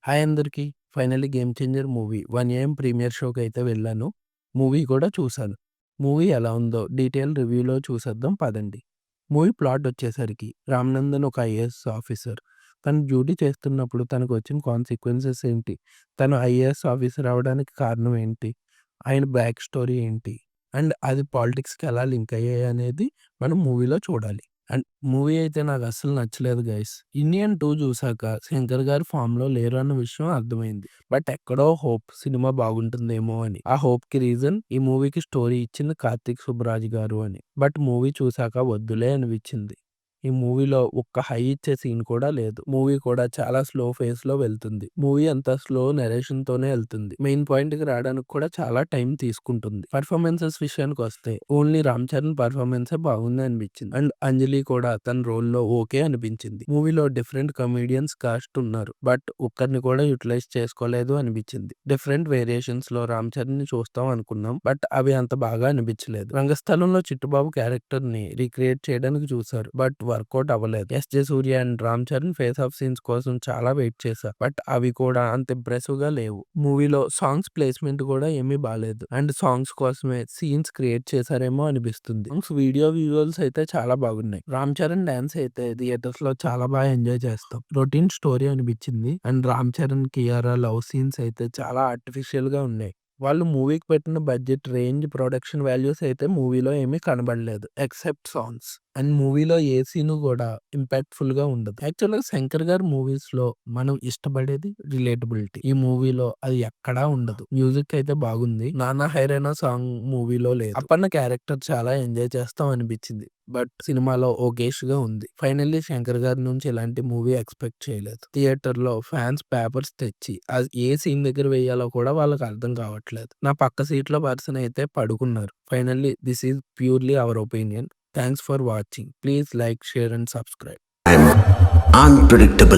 Hi అందరికీ. Finally 'game changer' movie 1 AM premiere షోకైతే వెళ్ళాను. మూవీ కూడా చూసాను. మూవీ ఎలా ఉందో డీటెయిల్ రివ్యూలో చూసేద్దాం పదండి. మూవీ ప్లాట్ వచ్చేసరికి రామ్‌నందన్ ఒక ఐఏఎస్ ఆఫీసర్. తను డ్యూటీ చేస్తున్నప్పుడు తనకు వచ్చిన కాన్సిక్వెన్సెస్ ఏంటి? తను ఐఏఎస్ ఆఫీసర్ అవ్వడానికి కారణం ఏంటి? ఆయన బ్యాక్ స్టోరీ ఏంటి? అండ్ అది పాలిటిక్స్‌కి ఎలా లింక్ అయ్యాయి అనేది మనం మూవీలో చూడాలి. అండ్ మూవీ అయితే నాకు అస్సలు నచ్చలేదు గైస్. 'ఇండియన్ 2' చూసాక శంకర్ గారు ఫామ్‌లో లేరు అన్న విషయం అర్థమైంది. బట్ ఎక్కడో హోప్ సినిమా బాగుంటుందేమో అని. ఆ హోప్‌కి రీజన్ ఈ మూవీకి స్టోరీ ఇచ్చింది కార్తీక్ సుబ్బరాజు గారు అని. బట్ మూవీ చూసాక వద్దులే అనిపించింది. ఈ మూవీలో ఒక్క హై ఇచ్చే సీన్ కూడా లేదు. మూవీ కూడా చాలా స్లో ఫేస్‌లో వెళ్తుంది. మూవీ అంతా స్లో నరేషన్‌తోనే ఎళ్తుంది. మెయిన్ పాయింట్‌కి రావడానికి కూడా చాలా టైం తీసుకుంటుంది. పెర్ఫార్మన్సెస్ విషయానికొస్తే ఓన్లీ రామ్ చరణ్ పెర్ఫార్మన్సే బాగుంది అనిపించింది. అండ్ అంజలి కూడా తన రోల్‌లో ఓకే అనిపించింది. మూవీలో డిఫరెంట్ కమెడియన్స్ కాస్ట్ ఉన్నారు. బట్ ఒక్కరిని కూడా యుటిలైజ్ చేసుకోలేదు అనిపించింది. డిఫరెంట్ వేరియేషన్స్‌లో రామ్ చరణ్‌ని చూస్తాం అనుకున్నాం. బట్ అవి అంత బాగా అనిపించలేదు. రంగస్థలంలో చిట్టుబాబు క్యారెక్టర్‌ని రీక్రియేట్ చేయడానికి చూసారు. బట్ వర్కౌట్ అవ్వలేదు. S J. Surya and Ram Charan face off scenes కోసం చాలా వెయిట్ చేశా. బట్ అవి కూడా అంత ఇంప్రెసివ్‌గా లేవు. మూవీలో సాంగ్స్ ప్లేస్‌మెంట్ కూడా ఏమీ బాలేదు. అండ్ సాంగ్స్ కోసమే సీన్స్ క్రియేట్ చేశారేమో అనిపిస్తుంది. సాంగ్స్ వీడియో విజువల్స్ అయితే చాలా బాగున్నాయి. రామ్ చరణ్ డాన్స్ అయితే థియేటర్స్‌లో చాలా బాగా ఎంజాయ్ చేస్తాం. రొటీన్ స్టోరీ అనిపించింది. And Ram Charan, Kiara love scenes అయితే చాలా ఆర్టిఫిషియల్‌గా ఉన్నాయి. వాళ్ళు మూవీకి పెట్టిన బడ్జెట్, రేంజ్, ప్రొడక్షన్ వాల్యూస్ అయితే మూవీలో ఏమీ కనబడలేదు. Except songs. అండ్ మూవీలో ఏ సీను గూడా ఇంపాక్ట్‌ఫుల్‌గా ఉండదు. యాక్చువల్‌గా శంకర్ గారి మూవీస్‌లో మనం ఇష్టపడేది రిలేటబిలిటీ. ఈ మూవీలో అది ఎక్కడా ఉండదు. మ్యూజిక్ అయితే బాగుంది. 'నాన్న హైరైనా' సాంగ్ మూవీలో లేదు. అప్పన్న క్యారెక్టర్ చాలా ఎంజాయ్ చేస్తాం అనిపించింది. బట్ సినిమాలో ఓకేష్‌గా ఉంది. ఫైనల్లీ శంకర్ గారి నుంచి ఇలాంటి మూవీ ఎక్స్‌పెక్ట్ చేయలేదు. థియేటర్‌లో ఫ్యాన్స్ పేపర్స్ తెచ్చి అది ఏ సీన్ దగ్గర వేయాలో కూడా వాళ్ళకి అర్థం కావట్లేదు. నా పక్క సీట్‌లో పర్సన్ అయితే పడుకున్నారు. Finally this is purely our opinion. Thanks for watching. Please like, share and subscribe. I'm unpredictable.